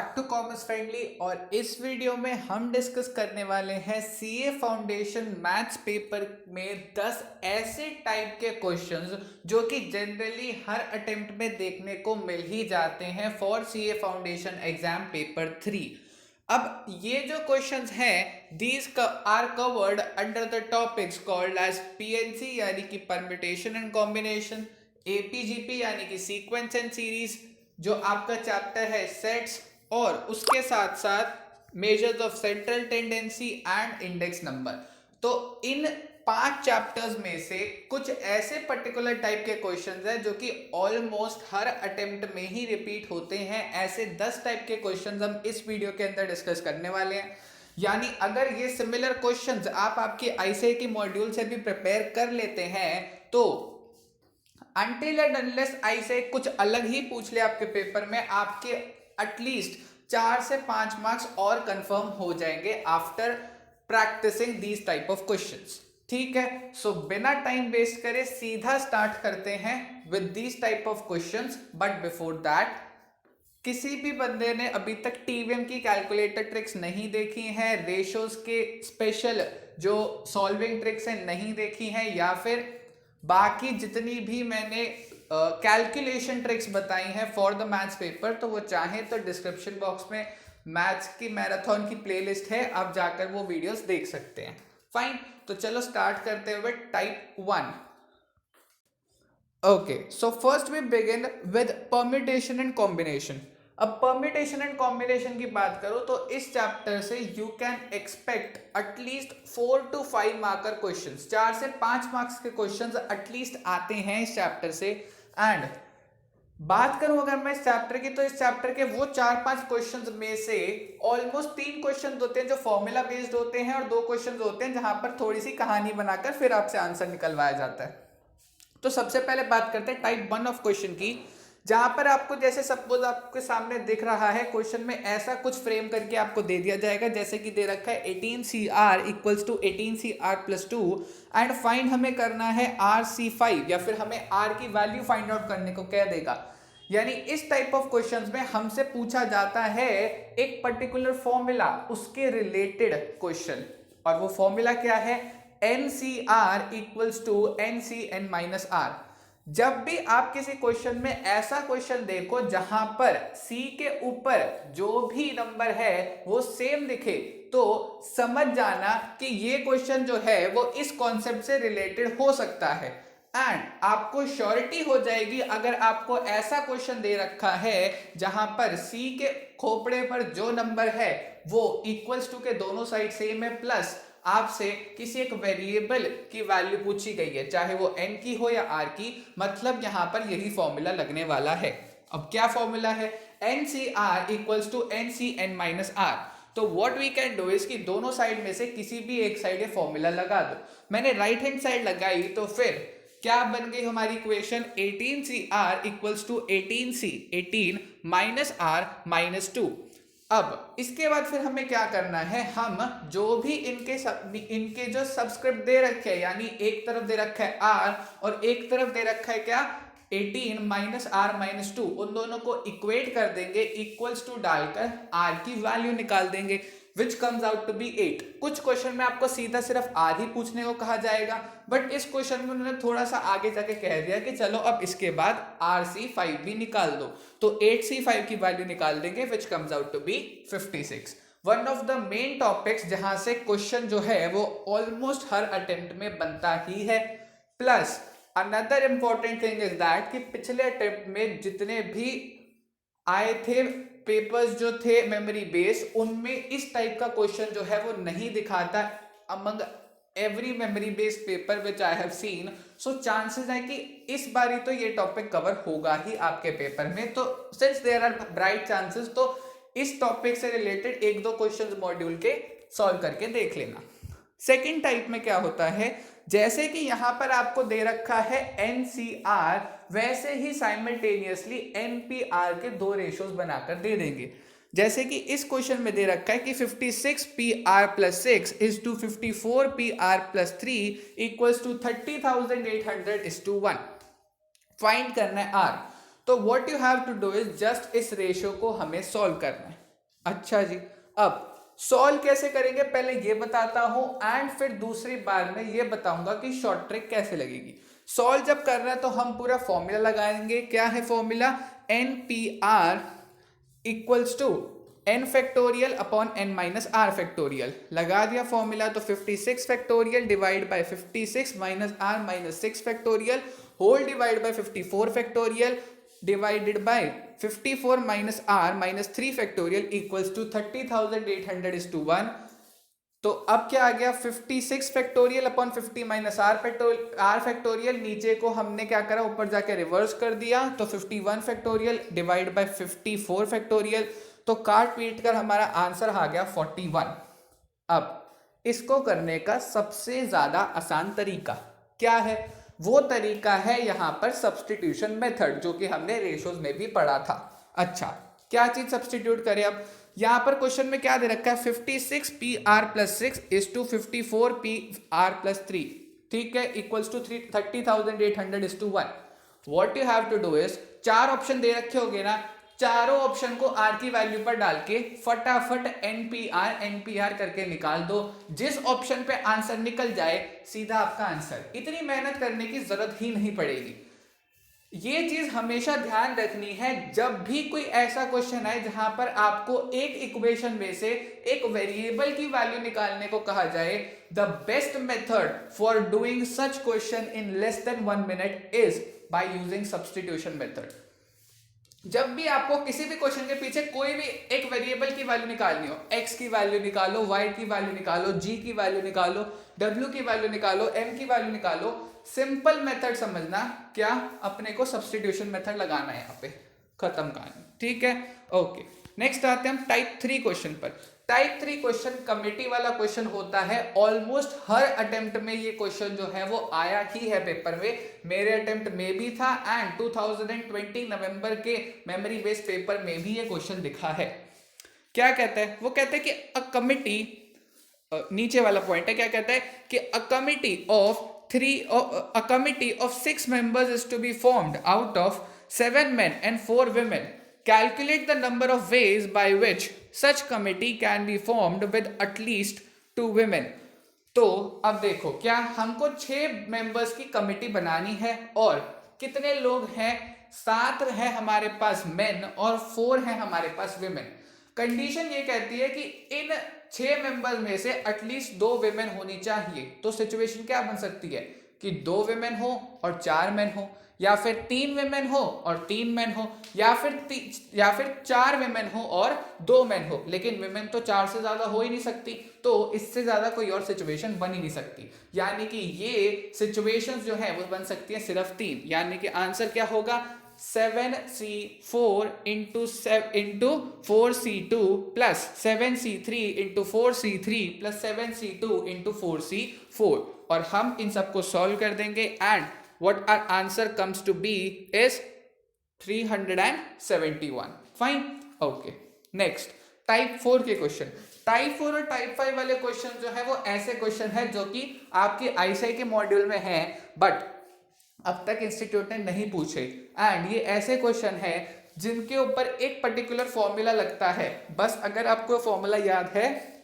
Back to commerce friendly. और इस video में हम डिस्कस करने वाले हैं सीए फाउंडेशन मैथ्स पेपर में 10 ऐसे टाइप के क्वेश्चंस जो कि जनरली हर अटेम्प्ट में देखने को मिल ही जाते हैं for CA foundation exam paper 3। अब ये जो क्वेश्चंस हैं these are covered under the topics called as PNC यानी कि परम्यूटेशन एंड कॉम्बिनेशन, एपीजीपी यानी कि सीक्वेंस एंड सीरीज, जो आपका चैप्टर है सेट्स, और उसके साथ साथ measures of central tendency and index number. तो इन 5 चैप्टर्स में से कुछ ऐसे पर्टिकुलर टाइप के क्वेश्चंस हैं जो कि ऑलमोस्ट हर अटेम्प्ट में ही रिपीट होते हैं। ऐसे 10 टाइप के क्वेश्चंस हम इस वीडियो के अंदर डिस्कस करने वाले हैं। यानी अगर ये सिमिलर क्वेश्चंस आप आपके आईसीए की मॉड्यूल से भी प्रिपेयर कर लेते हैं तो अनटिल एंड अनलेस आईसीए कुछ अलग ही पूछ ले आपके पेपर में, आपके एटलीस्ट 4 से 5 मार्क्स और कंफर्म हो जाएंगे after practicing these type of questions. ठीक है, सो बिना टाइम वेस्ट करे सीधा स्टार्ट करते हैं with these type of questions. But before that, किसी भी बंदे ने अभी तक टीवीएम की कैलकुलेटर ट्रिक्स नहीं देखी हैं, रेशोज के स्पेशल जो सॉल्विंग ट्रिक्स हैं नहीं देखी हैं, या फिर बाकी जितनी भी मैंने कैलकुलेशन ट्रिक्स बताई हैं फॉर द मैथ्स पेपर, तो वो चाहे तो डिस्क्रिप्शन बॉक्स में मैथ्स की मैराथन की प्लेलिस्ट है, आप जाकर वो वीडियोस देख सकते हैं। फाइन, तो चलो स्टार्ट करते हुए type 1। Okay, so first we begin with permutation and combination. अब परम्यूटेशन एंड कॉम्बिनेशन की बात करो तो इस चैप्टर से you can expect at least 4 to 5 marker questions, 4 से 5 मार्क्स के क्वेश्चंस एटलीस्ट आते हैं इस चैप्टर से। एंड बात करूं अगर मैं इस चैप्टर की, तो इस चैप्टर के वो 4-5 क्वेश्चंस में से ऑलमोस्ट 3 क्वेश्चंस होते हैं जो फॉर्मूला बेस्ड होते हैं, और 2 क्वेश्चंस होते हैं जहां पर थोड़ी सी कहानी बनाकर फिर आपसे आंसर निकलवाया जाता है। तो सबसे पहले बात करते हैं टाइप 1 ऑफ क्वेश्चन की, जहां पर आपको जैसे सपोज आपके सामने दिख रहा है क्वेश्चन में ऐसा कुछ फ्रेम करके आपको दे दिया जाएगा जैसे कि दे रखा है 18CR equals to 18CR+2 and find हमें करना है RC5, या फिर हमें R की वैल्यू फाइंड आउट करने को कह देगा। यानी इस टाइप ऑफ क्वेश्चंस में हमसे पूछा जाता है एक पर्टिकुलर फॉर्मूला, उसके रिलेटेड क्वेश्चन, और वो फॉर्मूला क्या है, NCR इक्वल्स टू NCN-R। जब भी आप किसी क्वेश्चन में ऐसा क्वेश्चन देखो जहां पर C के ऊपर जो भी नंबर है वो सेम दिखे, तो समझ जाना कि ये क्वेश्चन जो है वो इस कॉन्सेप्ट से रिलेटेड हो सकता है। एंड आपको श्योरिटी हो जाएगी अगर आपको ऐसा क्वेश्चन दे रखा है जहां पर C के खोपड़े पर जो नंबर है वो इक्वल्स टू के दोनों साइड सेम है, प्लस आपसे किसी एक वेरिएबल की वैल्यू पूछी गई है, चाहे वो n की हो या r की, मतलब यहां पर यही फॉर्मूला लगने वाला है। अब क्या फॉर्मूला है, NCR इक्वल्स टू NCN-R। तो what we can do is कि दोनों साइड में से किसी भी एक साइड ये फॉर्मूला लगा दो। मैंने राइट हैंड साइड लगाई तो फिर क्या बन गई हमारी equation, 18CR equals to 18C 18 -R-2। अब इसके बाद फिर हमें क्या करना है, हम जो भी इनके जो सबस्क्रिप्ट दे रखे हैं, यानी एक तरफ दे रखा है R और एक तरफ दे रखा है क्या, 18 -R-2, उन दोनों को इक्वेट कर देंगे, इक्वल्स टू डालकर R की वैल्यू निकाल देंगे, which comes out to be 8। कुछ क्वेश्चन में आपको सीधा सिर्फ R ही पूछने को कहा जाएगा, बट इस क्वेश्चन में उन्होंने थोड़ा सा आगे जाके कह दिया कि चलो अब इसके बाद RC5 भी निकाल दो, तो 8C5 की वैल्यू निकाल देंगे, which comes out to be 56। One of the main topics जहां से क्वेश्चन जो है वो ऑलमोस्ट हर अटेम्प्ट में बनता ही है। Plus another important thing is that कि पिछले अटेम्प्ट में जितने भी आए थे पेपर्स जो थे मेमोरी बेस, उनमें इस टाइप का क्वेश्चन जो है वो नहीं दिखाता among every memory based paper which I have seen. So chances है कि इस बारी तो ये टॉपिक कवर होगा ही आपके पेपर में। तो since there are bright chances, तो इस टॉपिक से रिलेटेड 1-2 क्वेश्चंस मॉड्यूल के सॉल्व करके देख लेना। सेकेंड टाइप में क्या होता है, जैसे कि यहां पर आपको दे रखा है NCR, वैसे ही साइमल्टेनियसली NPR के 2 रेशियोज बनाकर दे देंगे। जैसे कि इस क्वेश्चन में दे रखा है कि 56PR+6 is to 54PR+3 equals to 30,800 is to 1। Find करना है R। तो what you have to do is just इस रेशियो को हमें सॉल्व करना है। अच्छा जी, अब सॉल्व कैसे करेंगे पहले ये बताता हूं एंड फिर दूसरी बार में ये बताऊंगा कि शॉर्ट ट्रिक कैसे लगेगी। सॉल्व जब कर रहे हैं तो हम पूरा फॉर्मूला लगाएंगे। क्या है formula? N P R equals to N factorial upon N minus R factorial. लगा दिया फॉर्मूला तो 56 factorial divide by 56 minus R minus 6 factorial whole divide by 54 factorial divided by 54 minus R minus 3 factorial equals to 30,800 is to 1। तो अब क्या आ गया? 56 factorial upon 50 minus R factorial. नीचे को हमने क्या करा, ऊपर जाके रिवर्स कर दिया तो 51 फैक्टोरियल डिवाइड बाय 54 फैक्टोरियल। तो काट पीट कर हमारा आंसर आ गया 41। अब इसको करने का सबसे ज्यादा आसान तरीका क्या है? वो तरीका है यहां पर सब्स्टिट्यूशन मेथड, जो कि हमने रेशोज में भी पढ़ा था। अच्छा, क्या चीज सब्स्टिट्यूट करें? अब यहां पर क्वेश्चन में क्या दे रखा है? 56 P R plus 6 is to 54 P R plus 3, ठीक है, equals to 30,800 is to 1। What you have to do is, चार ऑप्शन दे रखे होंगे ना, चारों ऑप्शन को आर की वैल्यू पर डाल के फटाफट एनपीआर करके निकाल दो। जिस ऑप्शन पे आंसर निकल जाए सीधा आपका आंसर। इतनी मेहनत करने की जरूरत ही नहीं पड़ेगी। ये चीज हमेशा ध्यान रखनी है जब भी कोई ऐसा क्वेश्चन आए जहां पर आपको एक इक्वेशन में से एक वेरिएबल की वैल्यू निकालने को कहा जाए। The best method for doing such question in less than 1 minute is by using substitution method. जब भी आपको किसी भी क्वेश्चन के पीछे कोई भी एक वेरिएबल की वैल्यू निकालनी हो, x की वैल्यू निकालो, y की वैल्यू निकालो, g की वैल्यू निकालो, w की वैल्यू निकालो, m की वैल्यू निकालो, सिंपल मेथड समझना, क्या अपने को सब्स्टिट्यूशन मेथड लगाना है यहाँ पे, खत्म कहानी, ठीक है। ओके, नेक्स्ट आते हैं हम टाइप 3 क्वेश्चन पर। टाइप 3 क्वेश्चन कमेटी वाला क्वेश्चन होता है। ऑलमोस्ट हर अटेम्प्ट में ये क्वेश्चन जो है वो आया ही है पेपर में। मेरे अटेम्प्ट में भी था एंड 2020 नवंबर के मेमोरी बेस्ड पेपर में भी ये क्वेश्चन दिखा है। क्या कहता है? वो कहता है कि अ कमिटी, नीचे वाला पॉइंट है, क्या कहता है कि a committee of 6 members is to be formed out of 7 men and 4 women. Calculate the number of ways by which such committee can be formed with at least 2 women. तो अब देखो, क्या हमको 6 मेंबर्स की कमिटी बनानी है और कितने लोग हैं? 7 है हमारे पास मेन और 4 है हमारे पास विमेन। कंडीशन ये कहती है कि इन 6 मेंबर्स में से एटलीस्ट 2 विमेन होनी चाहिए। तो सिचुएशन क्या बन सकती है कि 2 विमेन हो और 4 मेन हो, या फिर 3 विमेन हो और 3 मेन हो, या फिर 4 विमेन हो और 2 मेन हो। लेकिन विमेन तो 4 से ज्यादा हो ही नहीं सकती, तो इससे ज्यादा कोई और सिचुएशन बन ही नहीं सकती। यानी कि ये सिचुएशंस जो है वो बन सकती है सिर्फ 3। यानी कि आंसर क्या होगा? 7c4 into 4c2 plus 7c3 into 4c3 plus 7c2 into 4c4। और हम इन सबको सॉल्व कर देंगे and what our answer comes to be is 371. Fine. Okay. Next, type 4 के क्वेश्चन। टाइप 4 और टाइप 5 वाले क्वेश्चन जो है वो ऐसे क्वेश्चन है जो कि आपके आईसीआई के मॉड्यूल में है बट अब तक इंस्टीट्यूट ने नहीं पूछे। एंड ये ऐसे क्वेश्चन है जिनके ऊपर एक पर्टिकुलर फॉर्मूला लगता है। बस अगर आपको फॉर्मूला याद है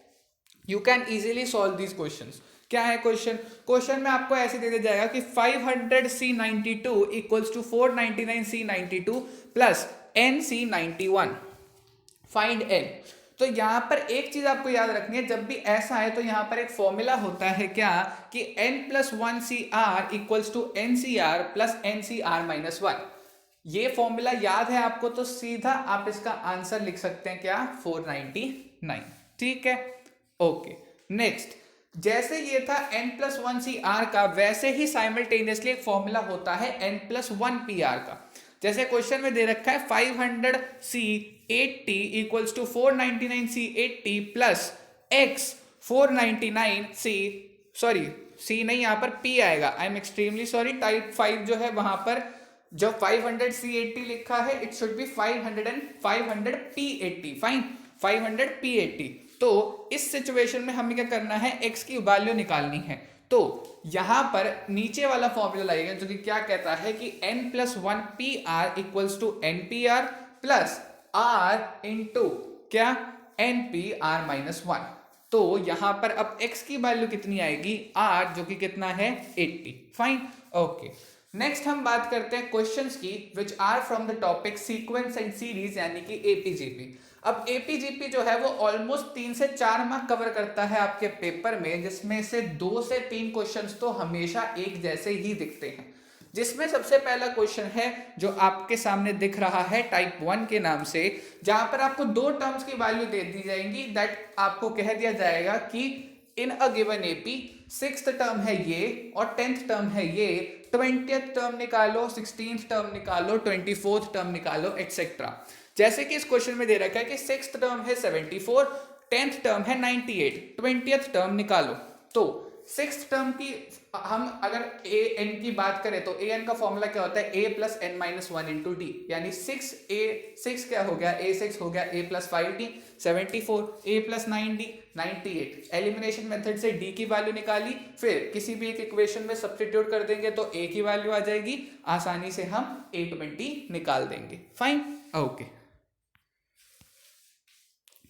you can easily solve these questions. क्या है क्वेश्चन? क्वेश्चन में आपको ऐसे दे दिया जाएगा कि 500c92 equals to 499c92 plus nc91, find n। तो यहां पर एक चीज आपको याद रखनी है, जब भी ऐसा है तो यहां पर एक फॉर्मूला होता है क्या कि n+1cr equals to ncr plus ncr minus 1। ये फॉर्मूला याद है आपको तो सीधा आप इसका आंसर लिख सकते हैं क्या? 499, ठीक है। ओके, नेक्स्ट, जैसे ये था n+1cr का, वैसे ही साइमल्टेनियसली एक फॉर्मूला होता है n+1pr का। जैसे क्वेश्चन में दे रखा है 500c80 equals to 499c80 plus x 499c, sorry c नहीं, यहां पर p आएगा। I am extremely sorry. Type 5 जो है वहां पर जब 500c80 लिखा है it should be 500p80, fine, 500p80। तो इस सिचुएशन में हमें क्या करना है? x की वैल्यू निकालनी है। तो यहां पर नीचे वाला फॉर्मूला लाएगा जो कि क्या कहता है कि n+1pr equals to npr plus r into क्या एन पी आर माइनस 1। तो यहां पर अब x की वैल्यू कितनी आएगी, r, जो कि कितना है 80। Fine, okay. नेक्स्ट हम बात करते हैं क्वेश्चंस की which are from the topic sequence and series, यानी कि एपीजीपी। अब एपीजीपी जो है वो ऑलमोस्ट 3 से 4 मार्क कवर करता है आपके पेपर में, जिसमें से 2 से 3 क्वेश्चंस तो हमेशा एक जैसे ही दिखते हैं। जिसमें सबसे पहला क्वेश्चन है जो आपके सामने दिख रहा है टाइप 1 के नाम से, जहां पर आपको 2 टर्म्स की वैल्यू दे दी जाएंगी। दैट आपको कह दिया जाएगा कि in a given AP 6th term है ये और 10th टर्म है ये, 20th टर्म निकालो, 16th टर्म निकालो, 24th टर्म निकालो, एक्सेट्रा। जैसे कि इस क्वेश्चन में दे रखा है कि 6th टर्म है 74, 10th टर्म है 98, 20th टर्म निकालो। तो 6th टर्म की हम अगर ए एन की बात करें तो ए एन का फॉर्मूला क्या होता है, a plus n minus 1 into d, यानी 6 क्या हो गया, ए 6 हो गया, ए प्लस 5डी 74, ए प्लस 9डी 98। एलिमिनेशन मेथड से डी की वैल्यू निकाली, फिर किसी भी एक इक्वेशन में सब्स्टिट्यूट कर देंगे तो ए की वैल्यू आ जाएगी, आसानी से हम A20 निकाल देंगे। Fine, okay.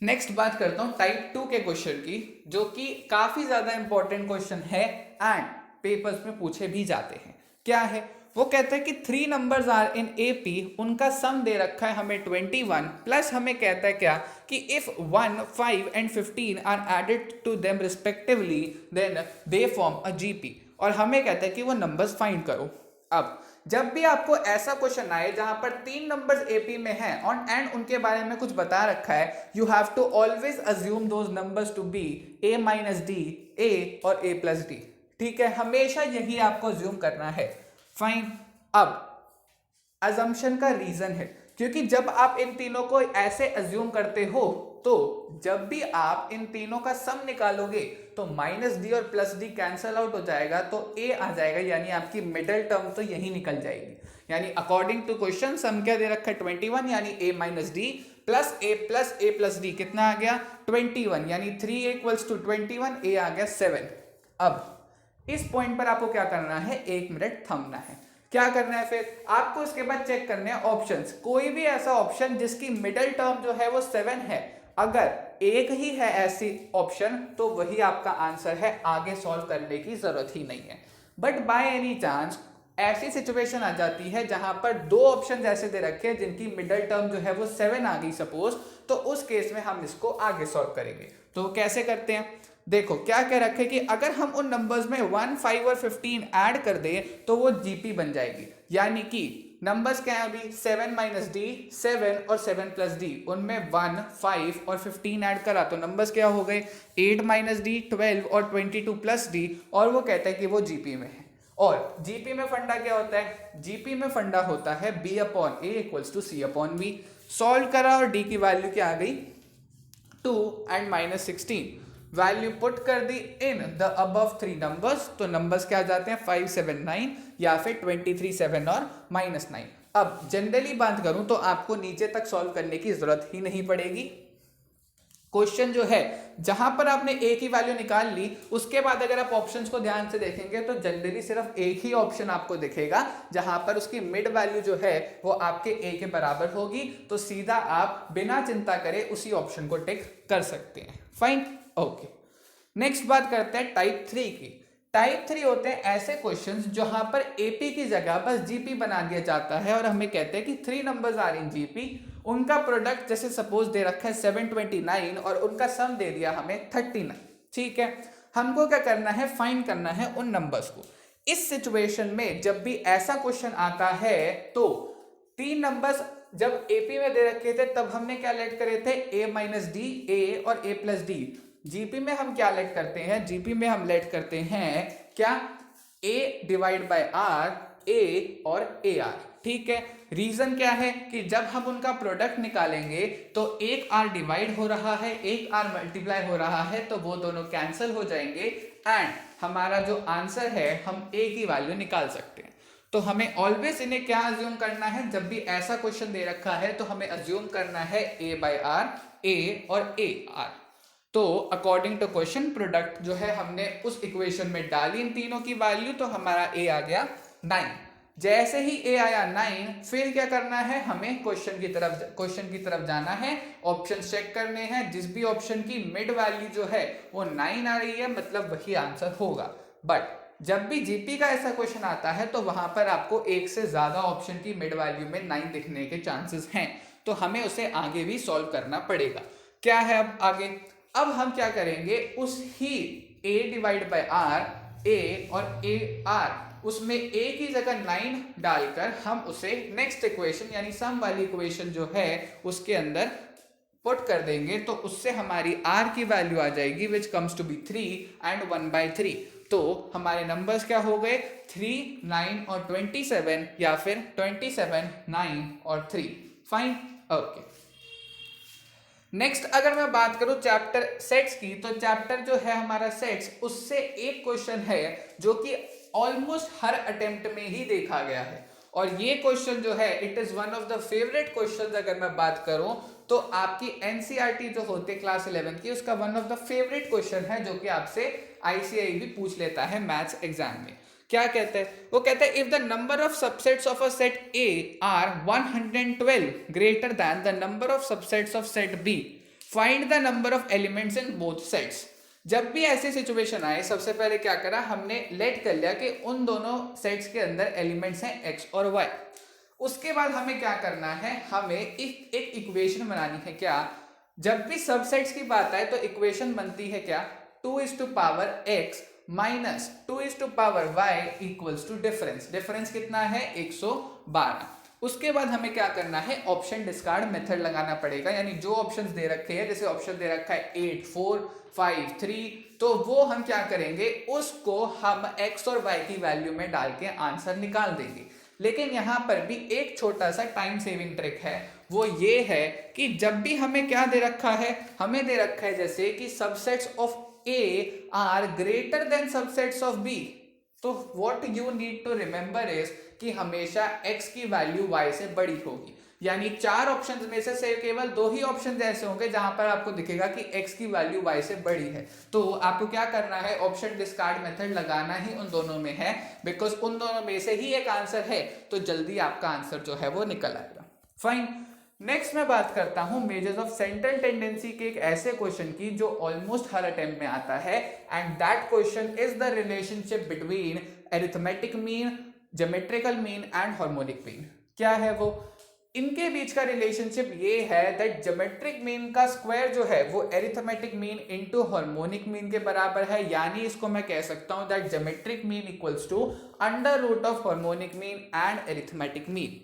नेक्स्ट बात करता हूं टाइप 2 के क्वेश्चन की, जो कि काफी ज्यादा इंपॉर्टेंट क्वेश्चन है एंड पेपर्स में पूछे भी जाते हैं। क्या है वो, कहता है कि 3 नंबर्स आर इन एपी, उनका सम दे रखा है हमें 21, प्लस हमें कहता है क्या कि if 1, 5 and 15 are added to them respectively then they form a GP, और हमें कहता है कि वो नंबर्स फाइंड करो। अब जब भी आपको ऐसा क्वेश्चन आए जहां पर 3 नंबर्स एपी में हैं ऑन एंड उनके बारे में कुछ बता रखा है, you have to always assume those numbers to be a minus D, a और a प्लस डी। ठीक है, हमेशा यही आपको अज्यूम करना है। फाइन, अब अजम्पशन का रीजन है क्योंकि जब आप इन तीनों को ऐसे अज्यूम करते हो तो जब भी आप इन तीनों का सम निकालोगे तो माइनस डी और प्लस डी कैंसल आउट हो जाएगा, तो ए आ जाएगा, यानी आपकी मिडिल टर्म तो यही निकल जाएगी। यानी अकॉर्डिंग टू क्वेश्चन सम क्या दे रखा है 21, यानी ए माइनस डी प्लस ए प्लस डी कितना आ गया 21, यानी 3 इक्वल्स टू 21, ए आ गया 7। अब इस पॉइंट पर आपको क्या करना है, 1 मिनट थमना है। क्या करना है फिर आपको, इसके बाद चेक करने हैं ऑप्शंस। कोई भी ऐसा ऑप्शन जिसकी मिडिल टर्म जो है वो 7 है, अगर एक ही है ऐसी ऑप्शन तो वही आपका आंसर है, आगे सॉल्व करने की जरूरत ही नहीं है। बट बाय एनी चांस ऐसी सिचुएशन आ जाती है जहां पर 2 ऑप्शन ऐसे दे रखे हैं जिनकी मिडिल टर्म जो है वो 7 आ गई सपोज, तो उस केस में हम इसको आगे सॉल्व करेंगे। तो कैसे करते हैं, देखो क्या कह रखे कि अगर हम उन नंबर्स में 1, 5 और 15 ऐड कर दें तो वो जीपी बन जाएगी। यानी कि नंबर्स क्या है अभी 7 माइनस डी, 7 और 7 प्लस डी, उनमें 1, 5 और 15 ऐड करा तो नंबर्स क्या हो गए 8 माइनस डी, 12 और 22 प्लस डी, और वो कहता है कि वो जीपी में है। और जीपी में फंडा क्या होता है, जीपी में फंडा होता है B upon A equals to C upon B. Solve करा और डी की वैल्यू क्या आ गई 2 एंड माइनस 16, वैल्यू पुट कर दी इन द अबव 3 नंबर्स, तो नंबर्स क्या आ जाते हैं 5, 7, 9 या फिर 23, 7 और माइनस 9। अब जनरली बात करूं तो आपको नीचे तक सॉल्व करने की जरूरत ही नहीं पड़ेगी। क्वेश्चन जो है जहां पर आपने ए की वैल्यू निकाल ली, उसके बाद अगर आप ऑप्शंस को ध्यान से देखेंगे तो जनरली सिर्फ एक ही ऑप्शन आपको दिखेगा जहां पर उसकी मिड वैल्यू जो है वो आपके ए के बराबर होगी, तो सीधा आप बिना चिंता करे उसी ऑप्शन को टिक कर सकते हैं। Fine, okay. नेक्स्ट बात करते हैं टाइप 3 की। टाइप 3 होते हैं ऐसे क्वेश्चंस जहां पर एपी की जगह बस जीपी बना दिया जाता है और हमें कहते हैं कि 3 नंबर्स आर इन जीपी, उनका प्रोडक्ट जैसे सपोज दे रखा है 729 और उनका सम दे दिया हमें 39। ठीक है, हमको क्या करना है, फाइंड करना है उन नंबर्स को। इस सिचुएशन में जब भी ऐसा क्वेश्चन आता है तो 3 नंबर्स जब एपी में दे रखे थे तब हमने क्या लेट करे थे ए माइनस डी, ए और ए प्लस डी। जीपी में हम क्या लेट करते हैं, जीपी में हम लेट करते हैं क्या ए डिवाइड बाय आर, ए और ए आर। ठीक है, रीजन क्या है कि जब हम उनका प्रोडक्ट निकालेंगे तो एक आर डिवाइड हो रहा है, एक आर मल्टीप्लाई हो रहा है, तो वो दोनों कैंसिल हो जाएंगे एंड हमारा जो आंसर है हम ए की वैल्यू निकाल सकते हैं। तो हमें ऑलवेज इन्हें क्या अज्यूम करना है, जब भी ऐसा क्वेश्चन दे रखा है तो हमें अज्यूम करना है ए बाय आर, ए और ए आर। तो अकॉर्डिंग टू क्वेश्चन प्रोडक्ट जो है हमने उस इक्वेशन में डाली इन तीनों की वैल्यू, तो हमारा ए आ गया 9। जैसे ही ए आया 9, फिर क्या करना है, हमें क्वेश्चन की तरफ जाना है, ऑप्शन चेक करने हैं, जिस भी ऑप्शन की मिड वैल्यू जो है वो 9 आ रही है, मतलब वही आंसर होगा। बट जब भी जीपी का ऐसा क्वेश्चन आता है तो वहां पर आपको एक से ज्यादा ऑप्शन की मिड वैल्यू में 9 दिखने के चांसेस हैं, तो हमें उसे आगे भी सॉल्व करना पड़ेगा। क्या है अब आगे, अब हम क्या करेंगे, उस ही a divide by r, a और a r, उसमें a की जगह 9 डालकर हम उसे नेक्स्ट इक्वेशन यानी सम वाली इक्वेशन जो है उसके अंदर पुट कर देंगे, तो उससे हमारी r की वैल्यू आ जाएगी which comes to be 3 and 1/3। तो हमारे नंबर्स क्या हो गए, 3, 9 और 27, या फिर 27, 9 और 3। Fine, okay. नेक्स्ट अगर मैं बात करूं चैप्टर सेट्स की, तो चैप्टर जो है हमारा सेट्स, उससे एक क्वेश्चन है जो कि ऑलमोस्ट हर अटेम्प्ट में ही देखा गया है, और ये क्वेश्चन जो है it is one of the favourite questions. अगर मैं बात करूं तो आपकी एनसीईआरटी जो होते क्लास 11 की, उसका one of the favourite question है जो कि आपसे आईसीआई भी पूछ लेता है मैथ्स एग्जाम में। क्या कहते हैं, वो कहते हैं if the number of subsets of a set A are 112 greater than the number of subsets of set B, find the number of elements in both sets. जब भी ऐसी सिचुएशन आए, सबसे पहले क्या करा हमने, लेट कर लिया कि उन दोनों सेट्स के अंदर एलिमेंट्स हैं एक्स और वाई। उसके बाद हमें क्या करना है, हमें एक इक्वेशन बनानी है। क्या, जब भी सबसेट्स की बात आए तो इक्वेशन बनती है क्या, 2x minus 2y equals to difference. Difference कितना है, 112। उसके बाद हमें क्या करना है, ऑप्शन डिस्कार्ड मेथड लगाना पड़ेगा, यानी जो ऑप्शंस दे रखे हैं, जैसे ऑप्शन दे रखा है 8, 4, 5, 3, तो वो हम क्या करेंगे, उसको हम x और y की वैल्यू में डाल के आंसर निकाल देंगे। लेकिन यहां पर भी एक छोटा सा टाइम सेविंग ट्रिक है, वो ये है कि जब भी हमें क्या दे रखा है, हमें दे रखा है जैसे कि subsets of A are greater than subsets of B, तो what you need to remember is कि हमेशा x की वैल्यू y से बड़ी होगी, यानी 4 ऑप्शंस में से केवल 2 ही ऑप्शंस ऐसे होंगे जहां पर आपको दिखेगा कि x की वैल्यू y से बड़ी है। तो आपको क्या करना है, ऑप्शन डिस्कार्ड मेथड लगाना ही उन दोनों में है, बिकॉज उन दोनों में से ही एक आंसर है, तो जल्दी आपका आंसर जो है वो निकल आएगा। फाइन, नेक्स्ट मैं बात करता हूं मेजर्स ऑफ सेंट्रल टेंडेंसी के एक ऐसे क्वेश्चन की जो ऑलमोस्ट हर अटेम्प्ट में आता है, and that question is the relationship between arithmetic mean, geometrical mean and harmonic mean. क्या है वो, इनके बीच का रिलेशनशिप ये है दैट ज्योमेट्रिक मीन का स्क्वायर जो है वो arithmetic mean into harmonic mean के बराबर है, यानी इसको मैं कह सकता हूं that geometric mean equals to under root of harmonic mean and arithmetic mean.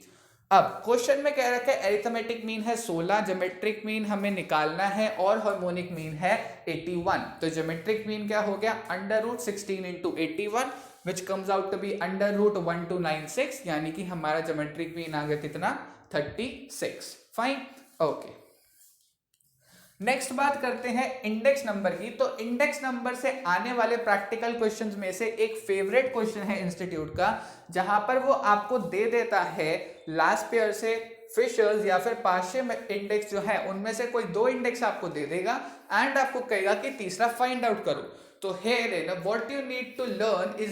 अब क्वेश्चन में कह रखा है अरिथमेटिक मीन है 16, ज्योमेट्रिक मीन हमें निकालना है, और हार्मोनिक मीन है 81। तो ज्योमेट्रिक मीन क्या हो गया, under root 16 into 81 which comes out to be under root 1296, यानी कि हमारा ज्योमेट्रिक मीन आ गया कितना, 36। Fine, okay. नेक्स्ट बात करते हैं इंडेक्स नंबर की। तो इंडेक्स नंबर से आने वाले प्रैक्टिकल क्वेश्चंस में से एक फेवरेट क्वेश्चन है इंस्टीट्यूट का, जहां पर वो आपको दे देता है लास्ट पेयर से फिशर्स या फिर पार्शियल इंडेक्स जो है उनमें से कोई 2 इंडेक्स आपको दे देगा, एंड आपको कहेगा कि तीसरा फाइंड आउट करो। तो here what you need to learn is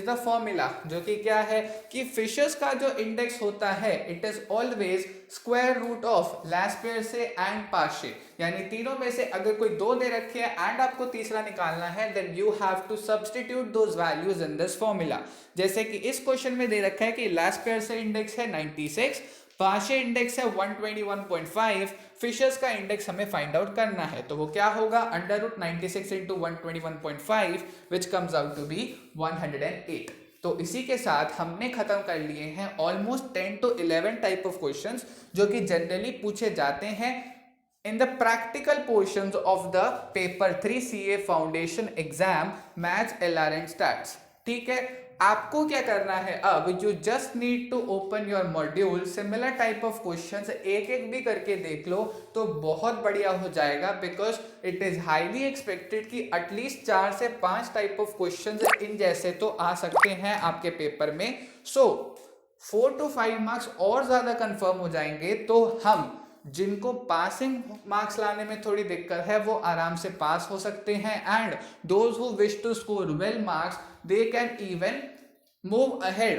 the formula, जो कि क्या है कि फिशर्स का जो इंडेक्स होता है it is always square root of last pair से एंड पार्शियल, यानी तीनों में से अगर कोई 2 दे रखे हैं एंड आपको तीसरा निकालना है, then you have to substitute those values in this formula. जैसे कि इस क्वेश्चन में दे रखा है कि लास्ट पेयर से इंडेक्स है 96, पार्शियल इंडेक्स है 121.5, फिशर्स का इंडेक्स हमें फाइंड आउट करना है, तो वो क्या होगा, under root 96 into 121.5 which comes out to be 108। तो इसी के साथ हमने खत्म कर लिए हैं almost 10 to 11 type of questions जो कि जनरली पूछे जाते हैं in the practical portions of the paper 3 CA foundation exam maths LR and stats। ठीक है, आपको क्या करना है, अब you just need to open your module, similar type of questions एक एक भी करके देख लो तो बहुत बढ़िया हो जाएगा, because it is highly expected कि एटलीस्ट 4 से 5 टाइप ऑफ क्वेश्चंस इन जैसे तो आ सकते हैं आपके पेपर में। सो 4 to 5 मार्क्स और ज्यादा कंफर्म हो जाएंगे, तो हम जिनको पासिंग मार्क्स लाने में थोड़ी दिक्कत है वो आराम से पास हो सकते हैं, and those who wish to score well marks they can even move ahead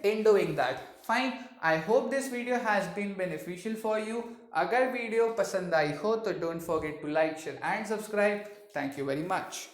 in doing that. Fine, I hope this video has been beneficial for you. अगर वीडियो पसंद आई हो तो don't forget to like, share and subscribe. Thank you very much.